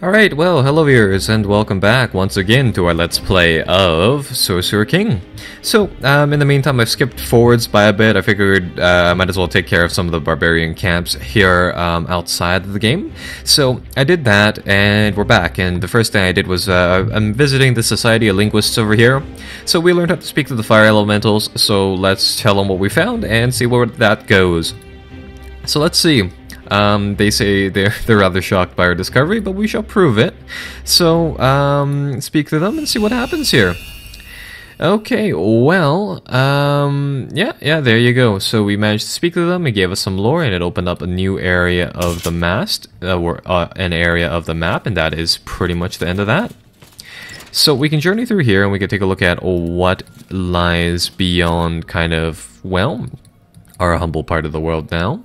Alright, well, hello viewers, and welcome back once again to our Let's Play of Sorcerer King. So, in the meantime, I've skipped forwards by a bit. I figured I might as well take care of some of the barbarian camps here outside of the game. So, I did that, and we're back, and the first thing I did was I'm visiting the Society of Linguists over here. So, we learned how to speak to the fire elementals, so let's tell them what we found and see where that goes. So, let's see. They say they're rather shocked by our discovery, but we shall prove it. So, speak to them and see what happens here. Okay, well, yeah, there you go. So we managed to speak to them, it gave us some lore, and it opened up a new area of the mast, or an area of the map, and that is pretty much the end of that. So we can journey through here, and we can take a look at what lies beyond kind of, well, our humble part of the world now.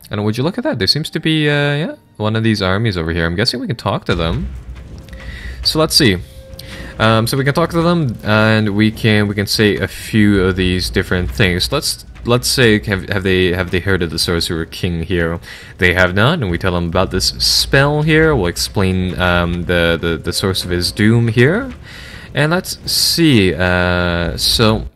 And would you look at that? There seems to be, yeah, one of these armies over here. I'm guessing we can talk to them. So let's see. So we can talk to them, and we can say a few of these different things. Let's say, have they heard of the Sorcerer King here? They have not, and we tell them about this spell here. We'll explain the source of his doom here, and let's see. So.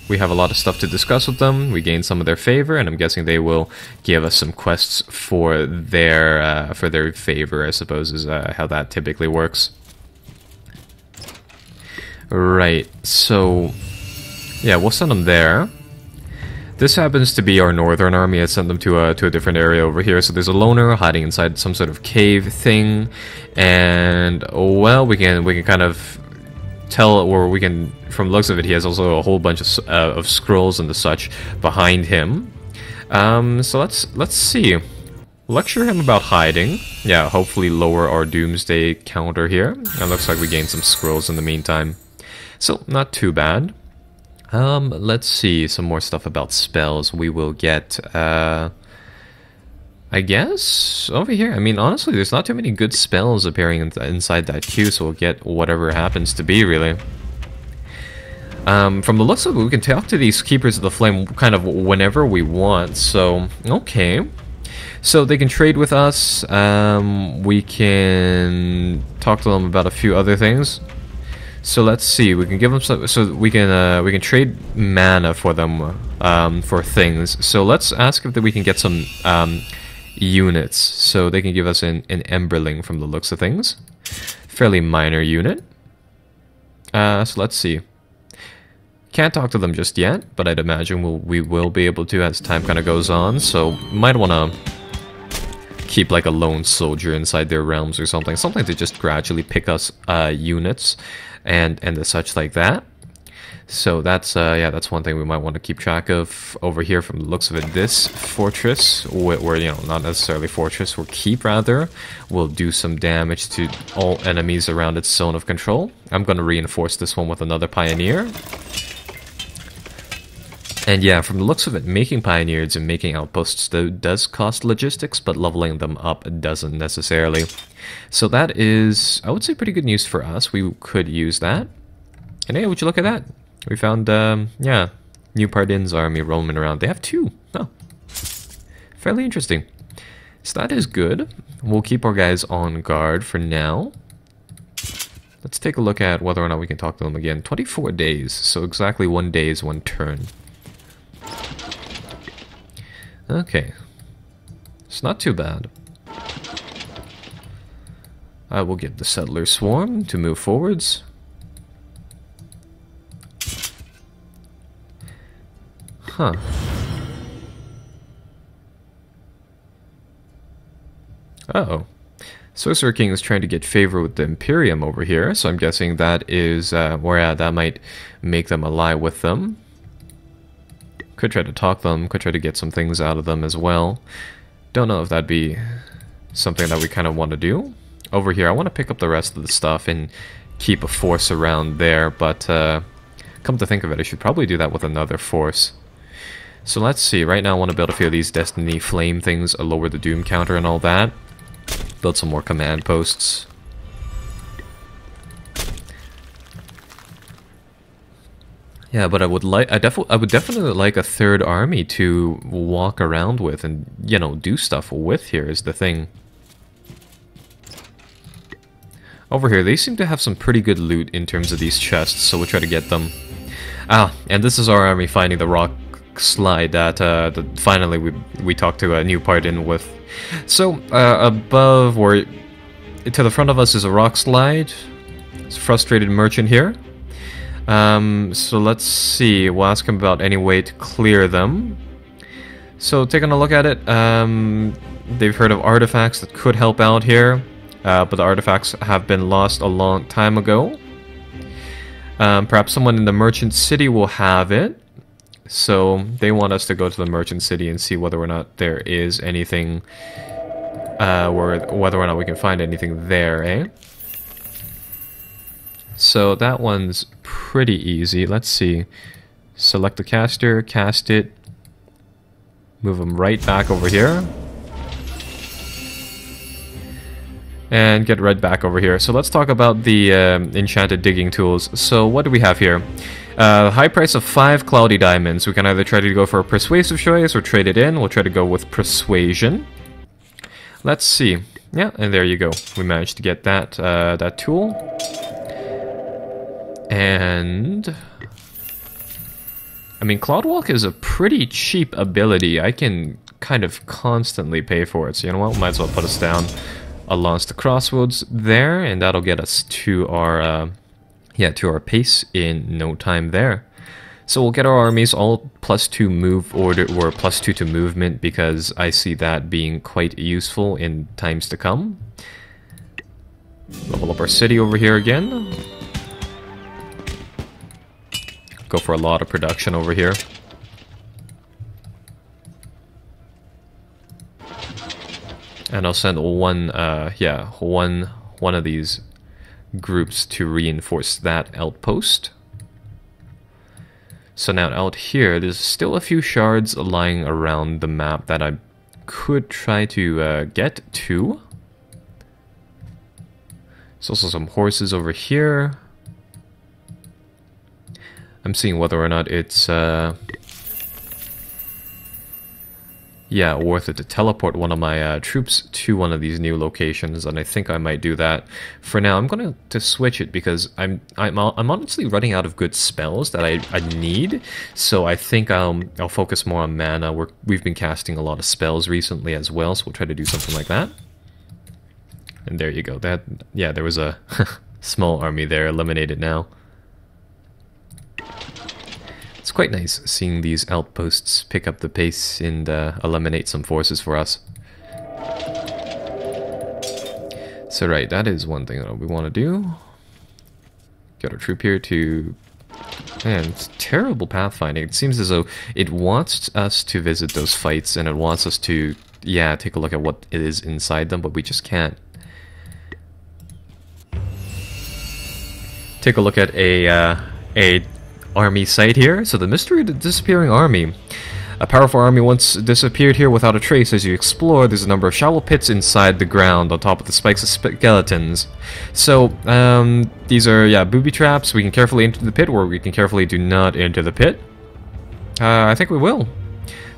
We have a lot of stuff to discuss with them. We gain some of their favor, and I'm guessing they will give us some quests for their favor, I suppose, is how that typically works. Right, so yeah, we'll send them there. This happens to be our northern army. I sent them to a different area over here. So there's a loner hiding inside some sort of cave thing, and well, we can kind of tell, or we can, from the looks of it, he has also a whole bunch of scrolls and the such behind him. So let's see. Lecture him about hiding. Yeah, hopefully lower our Doomsday counter here. It looks like we gained some scrolls in the meantime. So, not too bad. Let's see, some more stuff about spells. We will get, I guess, over here. I mean, honestly, there's not too many good spells appearing inside that queue, so we'll get whatever happens to be, really. From the looks of it, we can talk to these Keepers of the Flame kind of whenever we want, so, okay. So they can trade with us, we can talk to them about a few other things. So let's see, we can give them some, so we can trade mana for them, for things. So let's ask if we can get some, units, so they can give us an Emberling from the looks of things. Fairly minor unit. So let's see. Can't talk to them just yet, but I'd imagine we will be able to as time kind of goes on, so might want to keep like a lone soldier inside their realms or something to just gradually pick us units and the such like that. So that's yeah, that's one thing we might want to keep track of over here from the looks of it. This fortress, where you know, not necessarily fortress, or keep rather, will do some damage to all enemies around its zone of control. I'm going to reinforce this one with another pioneer. And yeah, from the looks of it, making pioneers and making outposts though does cost logistics, but leveling them up doesn't necessarily. So that is, I would say, pretty good news for us. We could use that. And hey, would you look at that? We found, yeah, New Pardin's army roaming around. They have two. Oh. Fairly interesting. So that is good. We'll keep our guys on guard for now. Let's take a look at whether or not we can talk to them again. 24 days, so exactly 1 day is 1 turn. Okay. It's not too bad. I will get the Settler Swarm to move forwards. Huh. Uh-oh. Sorcerer King is trying to get favor with the Imperium over here, so I'm guessing that is, where that might make them ally with them. Could try to talk them, could try to get some things out of them as well. Don't know if that'd be something that we kind of want to do. Over here, I want to pick up the rest of the stuff and keep a force around there, but come to think of it, I should probably do that with another force. So let's see, right now I want to build a few of these Destiny Flame things, lower the Doom counter and all that. Build some more command posts. Yeah, but I would definitely like a third army to walk around with and, you know, do stuff with here is the thing. Over here, they seem to have some pretty good loot in terms of these chests, so we'll try to get them. Ah, and this is our army finding the rock slide that, finally we talked to a new part in with. So, above, or to the front of us is a rock slide. It's a frustrated merchant here. So let's see, we'll ask him about any way to clear them. So, taking a look at it, they've heard of artifacts that could help out here. But the artifacts have been lost a long time ago. Perhaps someone in the merchant city will have it. So they want us to go to the merchant city and see whether or not there is anything, or whether or not we can find anything there, eh? So that one's pretty easy. Let's see. Select the caster, cast it, move them right back over here. And get red back over here. So let's talk about the enchanted digging tools. So what do we have here? High price of 5 cloudy diamonds. We can either try to go for a persuasive choice or trade it in. We'll try to go with persuasion. Let's see. Yeah, and there you go. We managed to get that that tool. And I mean, Cloudwalk is a pretty cheap ability. I can kind of constantly pay for it. So you know what? Might as well put us down along the crossroads there, and that'll get us to our to our pace in no time there. So we'll get our armies all +2 move order, or +2 to movement, because I see that being quite useful in times to come. Level up our city over here again. Go for a lot of production over here. And I'll send one of these groups to reinforce that outpost. So now out here, there's still a few shards lying around the map that I could try to get to. There's also some horses over here. I'm seeing whether or not it's worth it to teleport one of my troops to one of these new locations, and I think I might do that. For now, I'm going to switch it because I'm honestly running out of good spells that I need. So I think I'll focus more on mana. We've been casting a lot of spells recently as well, so we'll try to do something like that. And there you go. There was a small army there, eliminated now. It's quite nice seeing these outposts pick up the pace and eliminate some forces for us. So right, that is one thing that we want to do. Get our troop here to... Man, it's terrible pathfinding. It seems as though it wants us to visit those fights, and it wants us to, take a look at what it is inside them, but we just can't. Take a look at a army site here. So the mystery of the disappearing army. A powerful army once disappeared here without a trace. As you explore, there's a number of shallow pits inside the ground on top of the spikes of skeletons. So these are booby traps. We can carefully enter the pit, or we can carefully do not enter the pit. I think we will.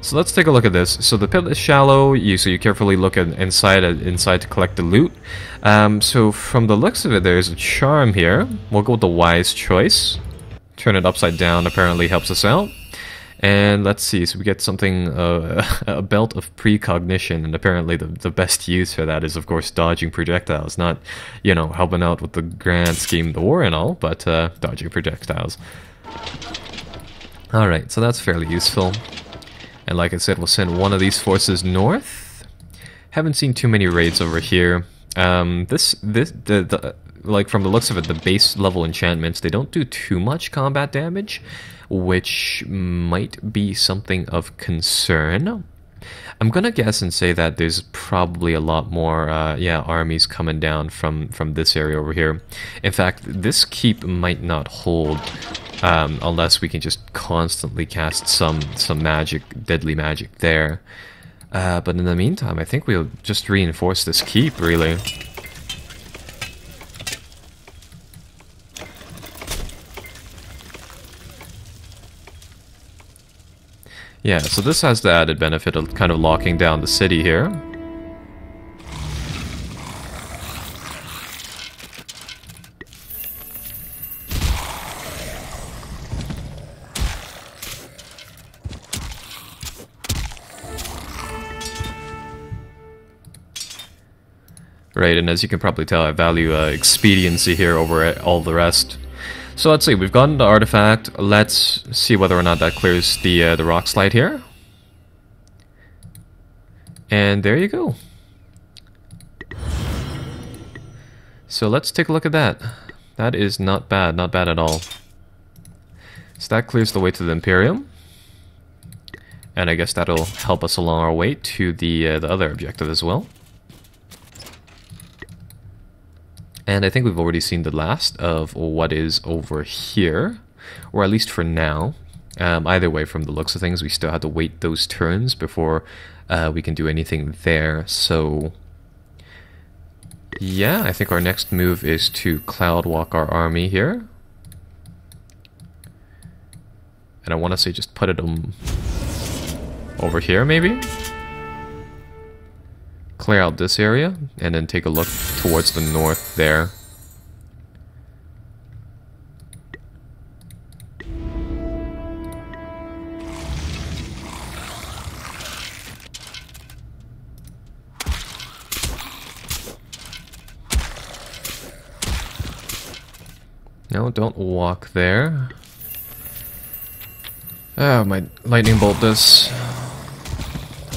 So let's take a look at this. So the pit is shallow, so you carefully look inside to collect the loot. So from the looks of it, there's a charm here. We'll go with the wise choice. Turn it upside down apparently helps us out. And let's see, so we get something, a belt of precognition, and apparently the best use for that is, of course, dodging projectiles. Not, helping out with the grand scheme of the war and all, but dodging projectiles. Alright, so that's fairly useful. And like I said, we'll send one of these forces north. Haven't seen too many raids over here. Like, from the looks of it, the base level enchantments, they don't do too much combat damage, which might be something of concern. I'm gonna guess and say that there's probably a lot more, armies coming down from this area over here. In fact, this keep might not hold, unless we can just constantly cast some magic, deadly magic there. But in the meantime, I think we'll just reinforce this keep, really. Yeah, so this has the added benefit of kind of locking down the city here. Right, and as you can probably tell, I value expediency here over all the rest. So let's see, we've gotten the artifact. Let's see whether or not that clears the rock slide here. And there you go. So let's take a look at that. That is not bad at all. So that clears the way to the Imperium. And I guess that'll help us along our way to the other objective as well. And I think we've already seen the last of what is over here. Or at least for now. Either way, from the looks of things, we still have to wait those turns before we can do anything there. So yeah, I think our next move is to cloud walk our army here. And I want to say just put it over here, maybe? Clear out this area, and then take a look towards the north there. No, don't walk there. Oh, my lightning bolt does.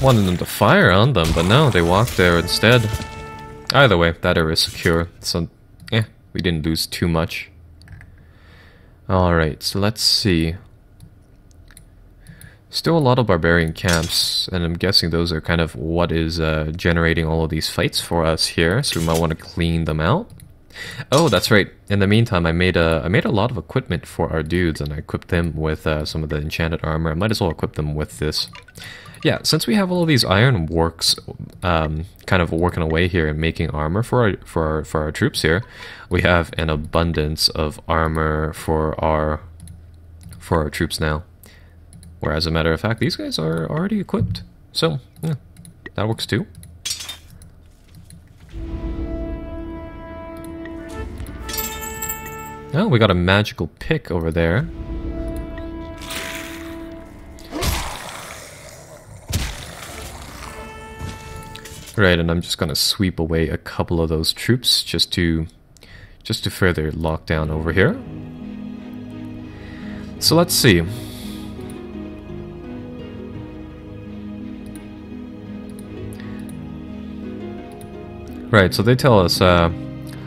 Wanted them to fire on them, but no, they walked there instead. Either way, that area is secure, so we didn't lose too much. Alright, so let's see. Still a lot of barbarian camps, and I'm guessing those are kind of what is generating all of these fights for us here, so we might want to clean them out. Oh, that's right. In the meantime, I made a lot of equipment for our dudes, and I equipped them with some of the enchanted armor. I might as well equip them with this. Yeah, since we have all of these iron works kind of working away here and making armor for our troops here, we have an abundance of armor for our troops now. Where, as a matter of fact, these guys are already equipped. So, yeah, that works too. Oh, we got a magical pick over there. Right, and I'm just gonna sweep away a couple of those troops just to further lock down over here. So let's see. Right, so they tell us a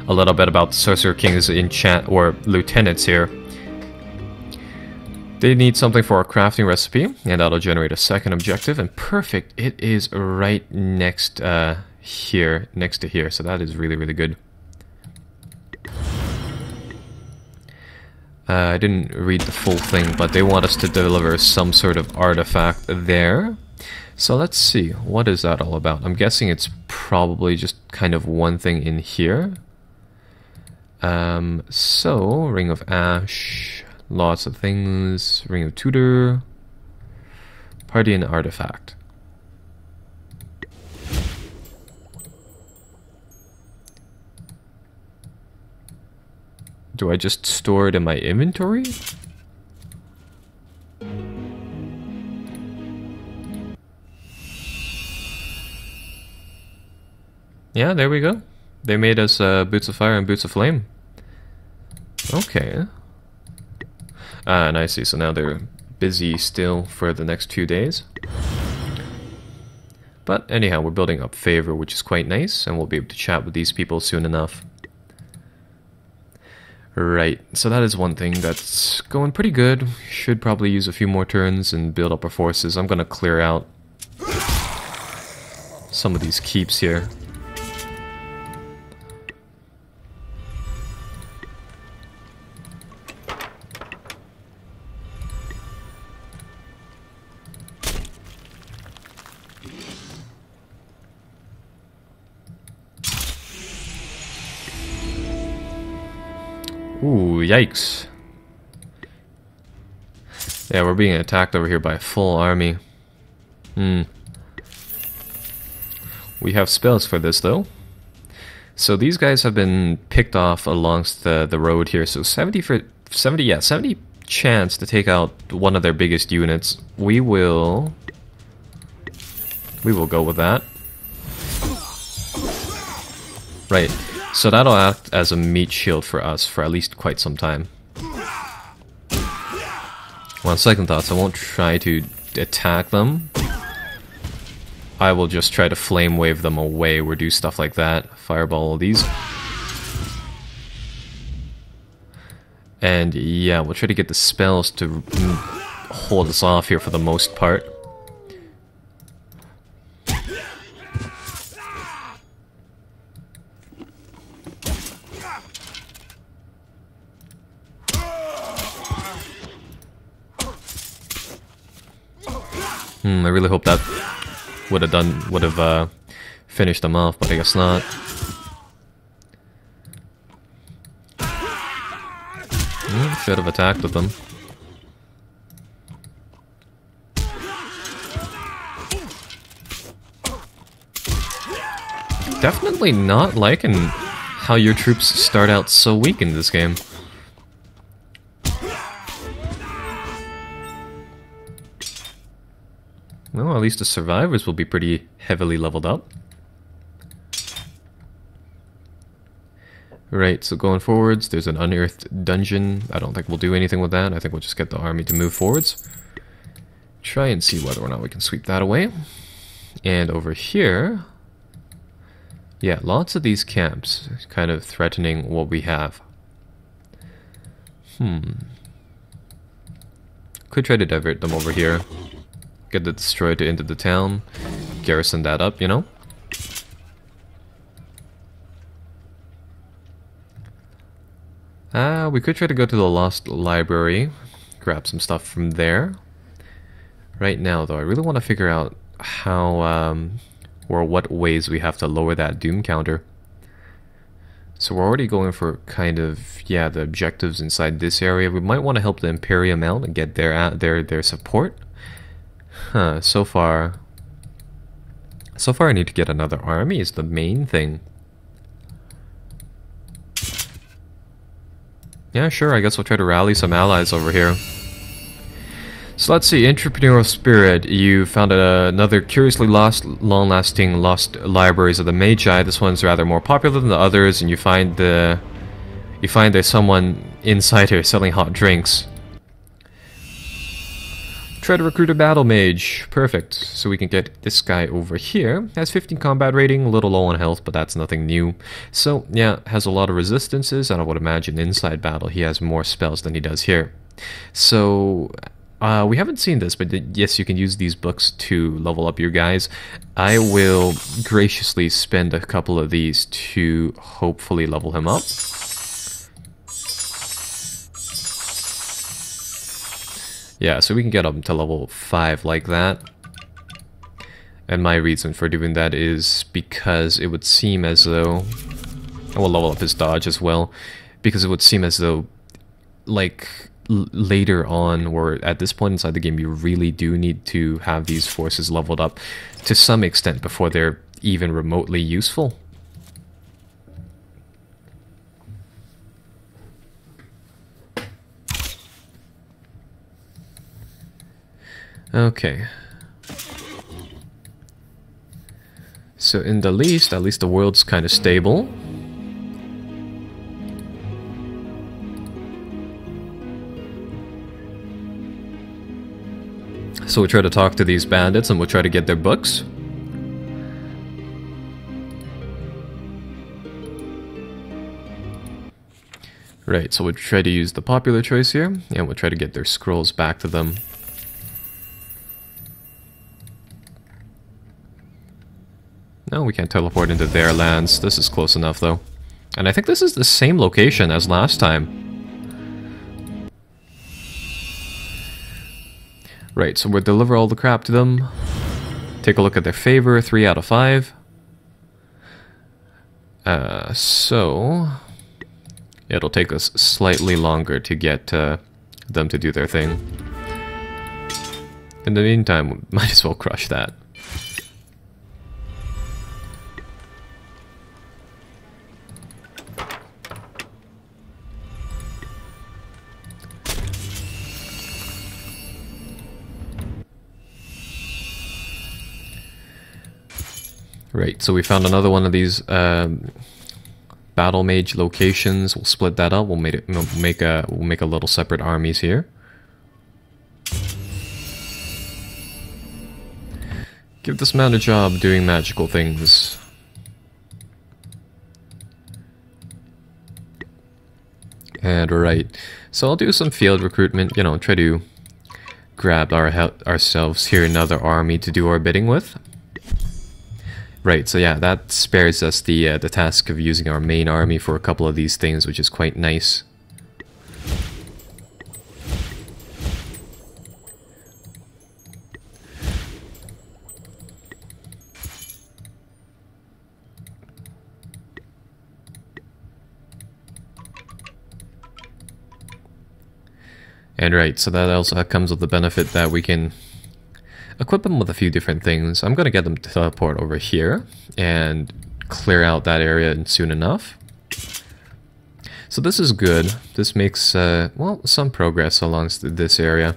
little bit about the Sorcerer King's lieutenants here. They need something for our crafting recipe, and that'll generate a second objective. And perfect, it is right next to here. So that is really, really good. I didn't read the full thing, but they want us to deliver some sort of artifact there. So let's see, what is that all about? I'm guessing it's probably just kind of one thing in here. So, Ring of Ash, lots of things, Ring of Tutor, Party and Artifact. Do I just store it in my inventory? Yeah, there we go. They made us Boots of Fire and Boots of Flame. Okay. And I see, so now they're busy still for the next 2 days. But anyhow, we're building up favor, which is quite nice, and we'll be able to chat with these people soon enough. Right, so that is one thing that's going pretty good. Should probably use a few more turns and build up our forces. I'm gonna clear out some of these keeps here. Ooh, yikes. Yeah, we're being attacked over here by a full army. We have spells for this, though. So these guys have been picked off alongst the road here. So 70 chance to take out one of their biggest units. We will go with that. Right, so that'll act as a meat shield for us for at least quite some time. Well, on second thoughts, I won't try to attack them. I will just try to flame wave them away or do stuff like that. Fireball these. And yeah, we'll try to get the spells to hold us off here for the most part. I really hope that would have finished them off, but I guess not. Should have attacked with them. Definitely not liking how your troops start out so weak in this game. Well, at least the survivors will be pretty heavily leveled up. Right, so going forwards, there's an unearthed dungeon. I don't think we'll do anything with that. I think we'll just get the army to move forwards. Try and see whether or not we can sweep that away. And over here... yeah, lots of these camps kind of threatening what we have. Could try to divert them over here. Get the destroyer into the town. Garrison that up, you know? We could try to go to the Lost Library. Grab some stuff from there. Right now, though, I really want to figure out how... or what ways we have to lower that doom counter. So we're already going for kind of, yeah, the objectives inside this area. We might want to help the Imperium out and get their support. So far I need to get another army is the main thing. Yeah, sure, I guess we'll try to rally some allies over here. So let's see, entrepreneurial spirit. You found another curiously long-lasting lost libraries of the Magi. This one's rather more popular than the others, and you find there's someone inside here selling hot drinks. Try to recruit a battle mage. Perfect. So we can get this guy over here. Has 15 combat rating, a little low on health, but that's nothing new. So yeah, has a lot of resistances, and I would imagine inside battle he has more spells than he does here. So we haven't seen this, but yes, you can use these books to level up your guys. I will graciously spend a couple of these to hopefully level him up. Yeah, so we can get up to level 5 like that. And my reason for doing that is because it would seem as though... I will level up his dodge as well. Because it would seem as though, like, later on, or at this point inside the game, you really do need to have these forces leveled up to some extent before they're even remotely useful. Okay. So in the least, at least the world's kind of stable. So we'll try to talk to these bandits and we'll try to get their books. Right, so we'll try to use the popular choice here, and we'll try to get their scrolls back to them. No, we can't teleport into their lands. This is close enough, though. And I think this is the same location as last time. Right, so we'll deliver all the crap to them. Take a look at their favor, 3 out of 5. So... it'll take us slightly longer to get them to do their thing. In the meantime, we might as well crush that. Right, so we found another one of these battle mage locations. We'll split that up. We'll make a little separate armies here. Give this man a job doing magical things. And right, so I'll do some field recruitment, you know, try to grab ourselves here another army to do our bidding with. Right, so yeah, that spares us the task of using our main army for a couple of these things, which is quite nice. And right, so that also comes with the benefit that we can equip them with a few different things. I'm going to get them to teleport over here and clear out that area soon enough. So this is good. This makes, well, some progress along this area.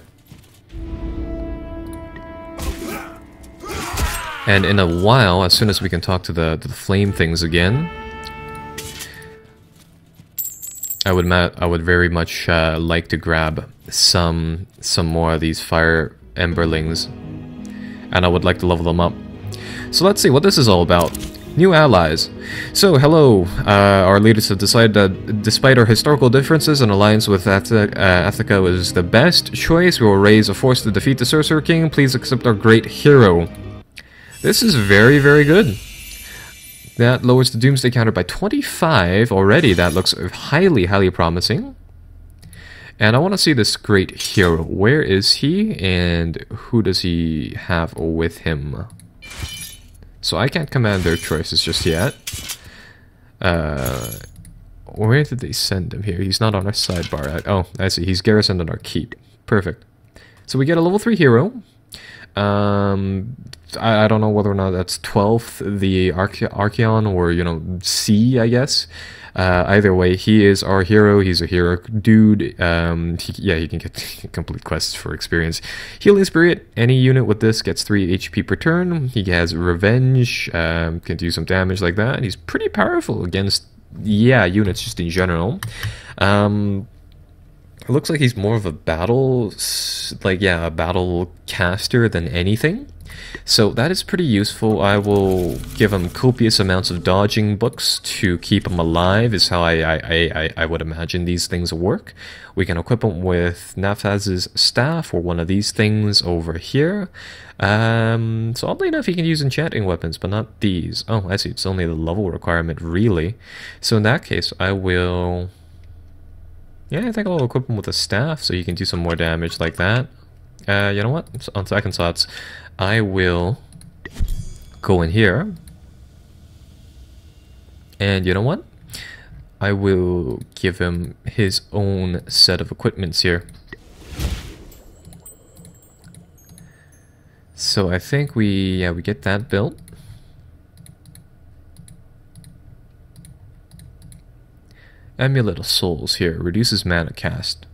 And in a while, as soon as we can talk to the flame things again, I would very much like to grab some more of these fire emberlings, and I would like to level them up. So let's see what this is all about. New allies. So hello, our leaders have decided that despite our historical differences, an alliance with Attica was the best choice. We will raise a force to defeat the Sorcerer King. Please accept our great hero. This is very, very good. That lowers the Doomsday counter by 25 already. That looks highly, highly promising. And I want to see this great hero. Where is he, and who does he have with him? So I can't command their choices just yet. Where did they send him here? He's not on our sidebar. Oh, I see. He's garrisoned on our keep. Perfect. So we get a level 3 hero. I don't know whether or not that's 12th, the Archeon, or, you know, C, I guess. Either way, he is our hero. He's a hero dude. He can get complete quests for experience. Healing Spirit. Any unit with this gets 3 HP per turn. He has Revenge. Can do some damage like that. He's pretty powerful against, yeah, units just in general. It looks like he's more of a battle, a battle caster than anything. So that is pretty useful. I will give him copious amounts of dodging books to keep him alive, is how I would imagine these things work. We can equip him with Naphaz's staff or one of these things over here. So oddly enough, he can use enchanting weapons, but not these. Oh, I see. It's only the level requirement, really. So in that case, I will... yeah, I think I'll equip him with a staff so he can do some more damage like that. You know what? On second thoughts, I will go in here. And you know what? I will give him his own set of equipments here. So I think we get that built. Amulet of Souls here, reduces mana cast.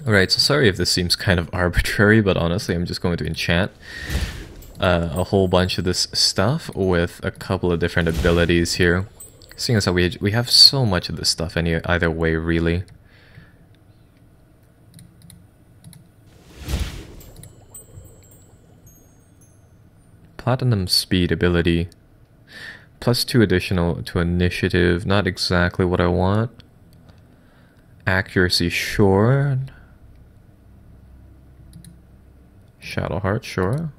Alright, so sorry if this seems kind of arbitrary, but honestly I'm just going to enchant a whole bunch of this stuff with a couple of different abilities here. Seeing as how we have so much of this stuff either way, really. Platinum speed ability. +2 additional to initiative, not exactly what I want. Accuracy, sure. Shadowheart, sure.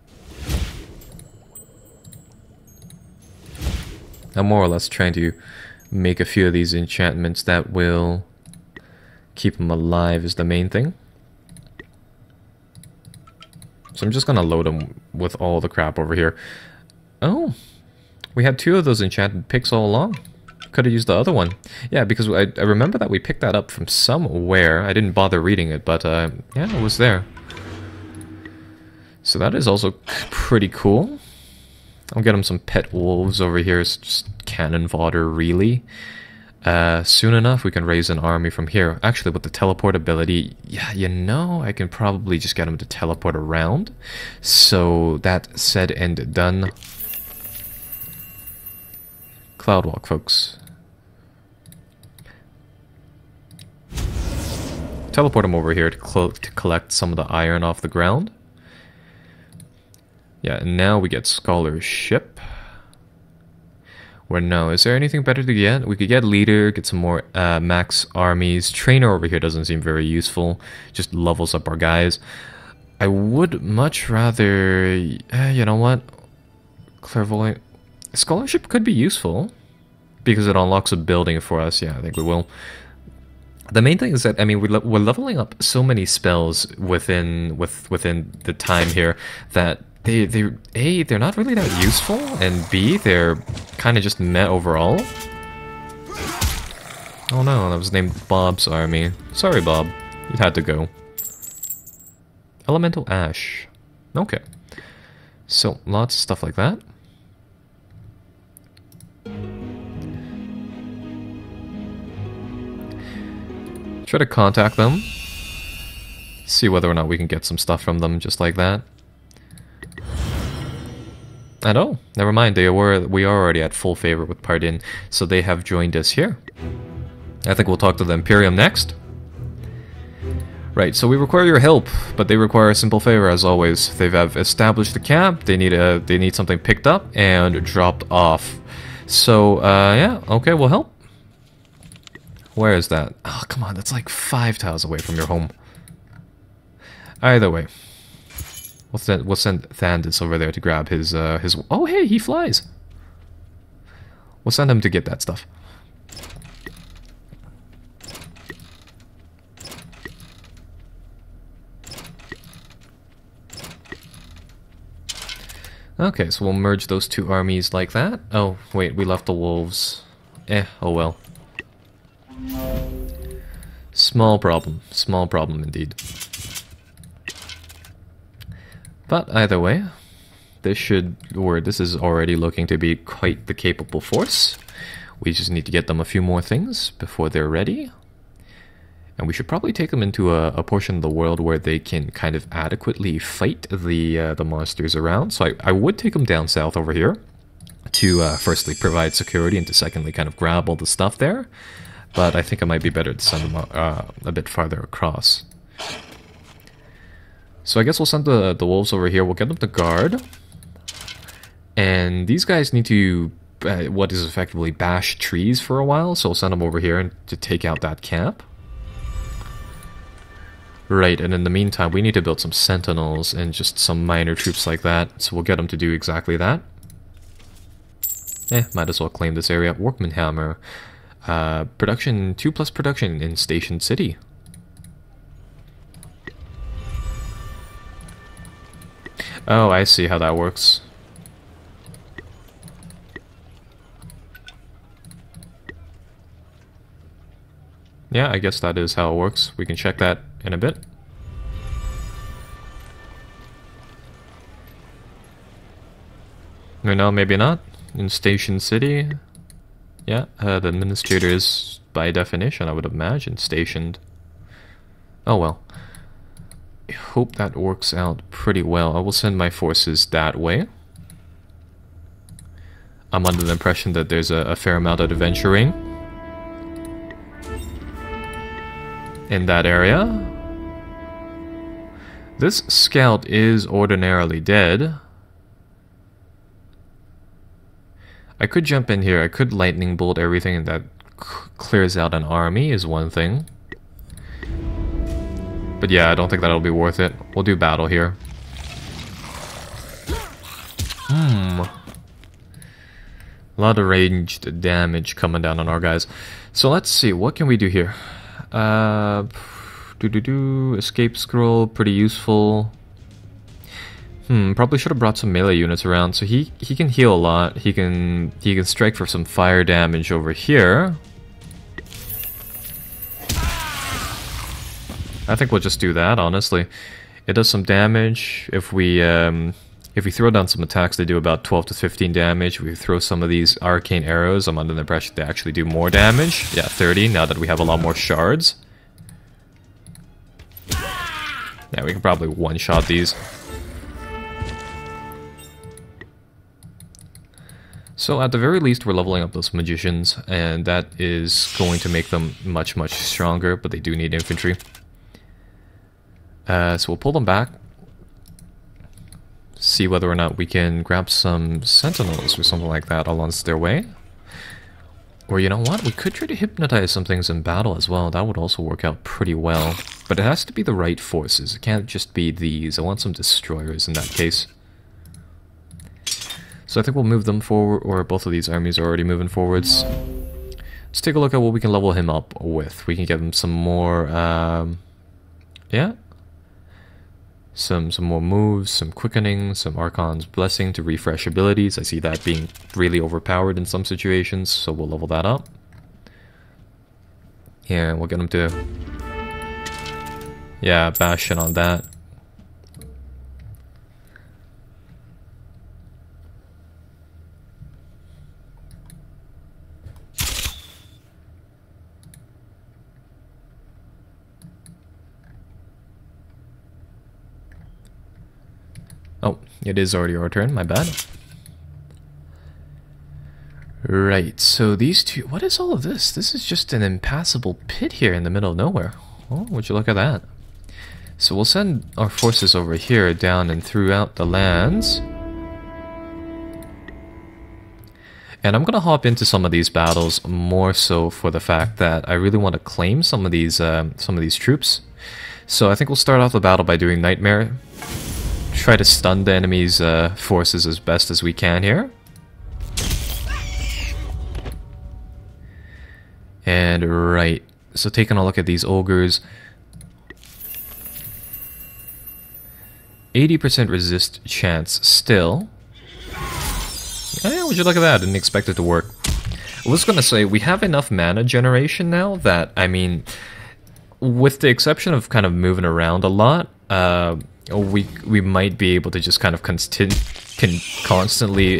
I'm more or less trying to make a few of these enchantments that will keep them alive is the main thing. So I'm just gonna load them with all the crap over here. Oh, we had 2 of those enchanted picks all along. Could have used the other one. Yeah, because I remember that we picked that up from somewhere. I didn't bother reading it, but yeah, it was there. So that is also pretty cool. I'll get him some pet wolves over here. It's just cannon fodder, really. Soon enough, we can raise an army from here. Actually, with the teleport ability, yeah, you know, I can probably just get him to teleport around. So, that said and done. Cloudwalk, folks. Teleport him over here to collect some of the iron off the ground. Yeah, and now we get Scholarship. Where no, is there anything better to get? We could get Leader, get some more max armies. Trainer over here doesn't seem very useful. Just levels up our guys. I would much rather... you know what? Clairvoyant... Scholarship could be useful. Because it unlocks a building for us. Yeah, I think we will. The main thing is that, I mean, we're leveling up so many spells within the time here that they're A, they're not really that useful, and B, they're kind of just meh overall. Oh no, that was named Bob's army. Sorry, Bob. You had to go. Elemental Ash. Okay. So, lots of stuff like that. Try to contact them. See whether or not we can get some stuff from them just like that. And oh, never mind, we are already at full favor with Pardin, so they have joined us here. I think we'll talk to the Imperium next. Right, so we require your help, but they require a simple favor as always. They have established the camp, they need something picked up and dropped off. So, yeah, okay, we'll help. Where is that? Oh, come on, that's like 5 tiles away from your home. Either way. We'll send Thandis over there to grab his... Oh, hey, he flies! We'll send him to get that stuff. Okay, so we'll merge those two armies like that. Oh, wait, we left the wolves. Oh well. Small problem indeed. But either way, this is already looking to be quite the capable force. We just need to get them a few more things before they're ready. And we should probably take them into a portion of the world where they can kind of adequately fight the monsters around. So I would take them down south over here to firstly provide security and to secondly kind of grab all the stuff there. But I think it might be better to send them a bit farther across. So I guess we'll send the wolves over here. We'll get them to guard. And these guys need to, what is effectively bash trees for a while. So we'll send them over here to take out that camp. Right, and in the meantime, we need to build some sentinels and just some minor troops like that. So we'll get them to do exactly that. Might as well claim this area. Workman Hammer. Production, 2+ production in Station City. Oh, I see how that works. Yeah, I guess that is how it works. We can check that in a bit. No, maybe not. In Station City. Yeah, the administrator is, by definition, I would imagine, stationed. Oh well. I hope that works out pretty well. I will send my forces that way. I'm under the impression that there's a fair amount of adventuring in that area. This scout is ordinarily dead. I could jump in here. I could lightning bolt everything and that clears out an army is one thing. But yeah, I don't think that'll be worth it. We'll do battle here. A lot of ranged damage coming down on our guys. So let's see, what can we do here? Escape scroll, pretty useful. Probably should have brought some melee units around. So he can heal a lot. He can strike for some fire damage over here. I think we'll just do that, honestly. It does some damage. If we throw down some attacks, they do about 12 to 15 damage. If we throw some of these arcane arrows, I'm under the impression they actually do more damage. Yeah, 30, now that we have a lot more shards. Yeah, we can probably one-shot these. So at the very least, we're leveling up those magicians, and that is going to make them much, much stronger, but they do need infantry. So we'll pull them back. See whether or not we can grab some sentinels or something like that along their way. Or you know what? We could try to hypnotize some things in battle as well. That would also work out pretty well. But it has to be the right forces. It can't just be these. I want some destroyers in that case. So I think we'll move them forward, or both of these armies are already moving forwards. Let's take a look at what we can level him up with. We can give him some more, yeah. Some more moves, some quickening, some Archon's Blessing to refresh abilities. I see that being really overpowered in some situations, so we'll level that up. Yeah, we'll get him to, yeah, bash in on that. Oh, it is already our turn, my bad. Right, so these two... What is all of this? This is just an impassable pit here in the middle of nowhere. Oh, would you look at that. So we'll send our forces over here, down and throughout the lands. And I'm gonna hop into some of these battles more so for the fact that I really want to claim some of these troops. So I think we'll start off the battle by doing Nightmare. Try to stun the enemy's forces as best as we can here. And right, so taking a look at these ogres. 80% resist chance still. Yeah, would you look at that? Didn't expect it to work. I was gonna say, we have enough mana generation now that, I mean, with the exception of kind of moving around a lot, we might be able to just kind of constantly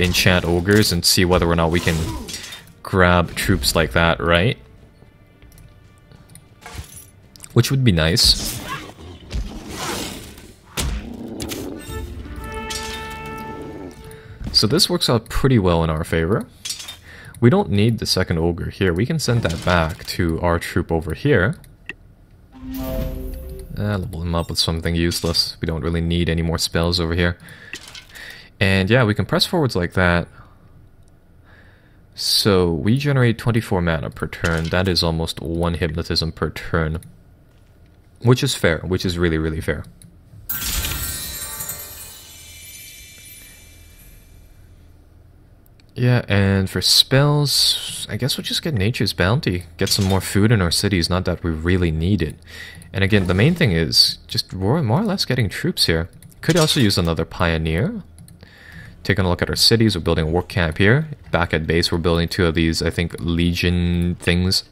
enchant ogres and see whether or not we can grab troops like that, right? Which would be nice. So this works out pretty well in our favor. We don't need the second ogre here. We can send that back to our troop over here. Level him up with something useless. We don't really need any more spells over here. And yeah, we can press forwards like that. So we generate 24 mana per turn. That is almost 1 hypnotism per turn. Which is fair. Which is really, really fair. Yeah, and for spells, I guess we'll just get Nature's Bounty. Get some more food in our cities, not that we really need it. And again, the main thing is just more or less getting troops here. Could also use another Pioneer. Taking a look at our cities, we're building a work camp here. Back at base, we're building 2 of these, I think, Legion things.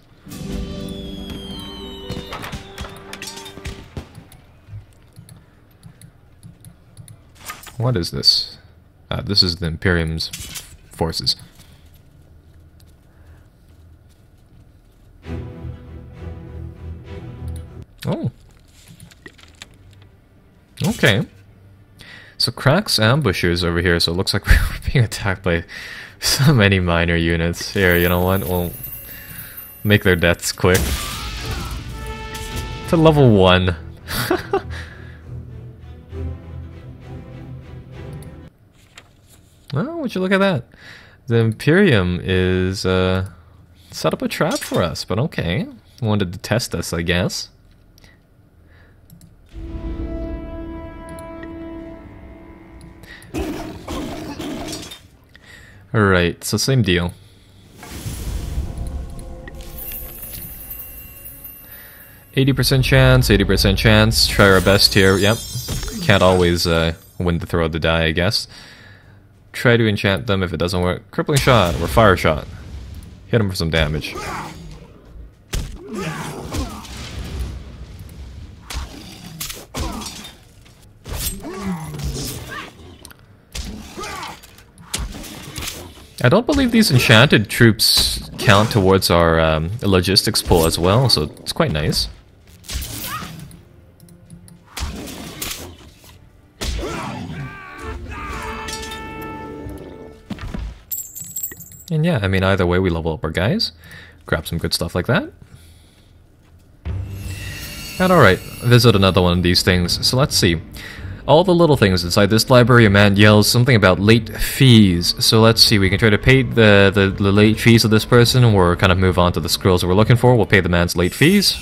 What is this? This is the Imperium's forces. Oh. Okay. So Crack's ambushers over here, so it looks like we're being attacked by so many minor units. Here, you know what? We'll make their deaths quick. To level 1. Oh, would you look at that? The Imperium is set up a trap for us, but okay. Wanted to test us, I guess. Alright, so same deal. %80 chance, 80% chance. Try our best here. Yep. Can't always when to throw the die, I guess. Try to enchant them. If it doesn't work, crippling shot or fire shot. Hit them for some damage. I don't believe these enchanted troops count towards our logistics pool as well, so it's quite nice. And yeah, I mean, either way, we level up our guys. Grab some good stuff like that. And alright, visit another one of these things. So let's see. All the little things inside this library, a man yells something about late fees. So let's see, we can try to pay the late fees of this person, or kind of move on to the scrolls we're looking for. We'll pay the man's late fees.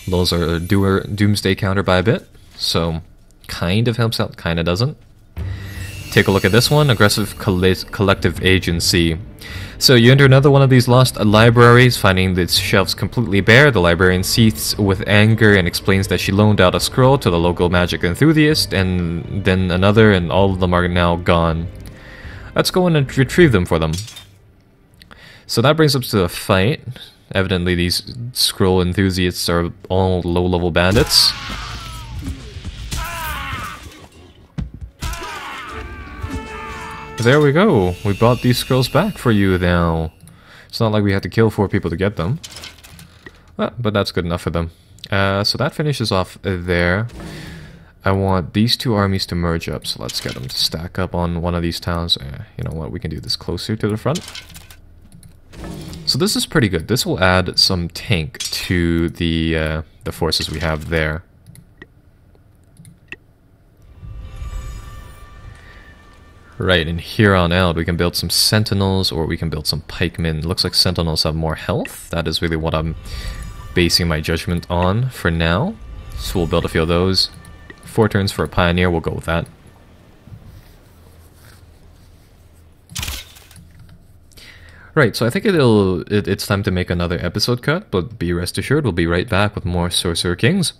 Those are Doomsday counter by a bit. So, kind of helps out, kind of doesn't. Take a look at this one, aggressive collective agency. So you enter another one of these lost libraries, finding its shelves completely bare. The librarian seethes with anger and explains that she loaned out a scroll to the local magic enthusiast, and then another, and all of them are now gone. Let's go in and retrieve them for them. So that brings us to a fight. Evidently these scroll enthusiasts are all low-level bandits. There we go. We brought these scrolls back for you now. It's not like we had to kill 4 people to get them. But that's good enough for them. So that finishes off there. I want these 2 armies to merge up, so let's get them to stack up on one of these towns. You know what, we can do this closer to the front. So this is pretty good. This will add some tank to the forces we have there. Right, and here on out we can build some sentinels, or we can build some pikemen. Looks like sentinels have more health. That is really what I'm basing my judgment on for now. So we'll build a few of those. 4 turns for a pioneer, we'll go with that. Right, so I think it's time to make another episode cut, but be rest assured we'll be right back with more Sorcerer Kings.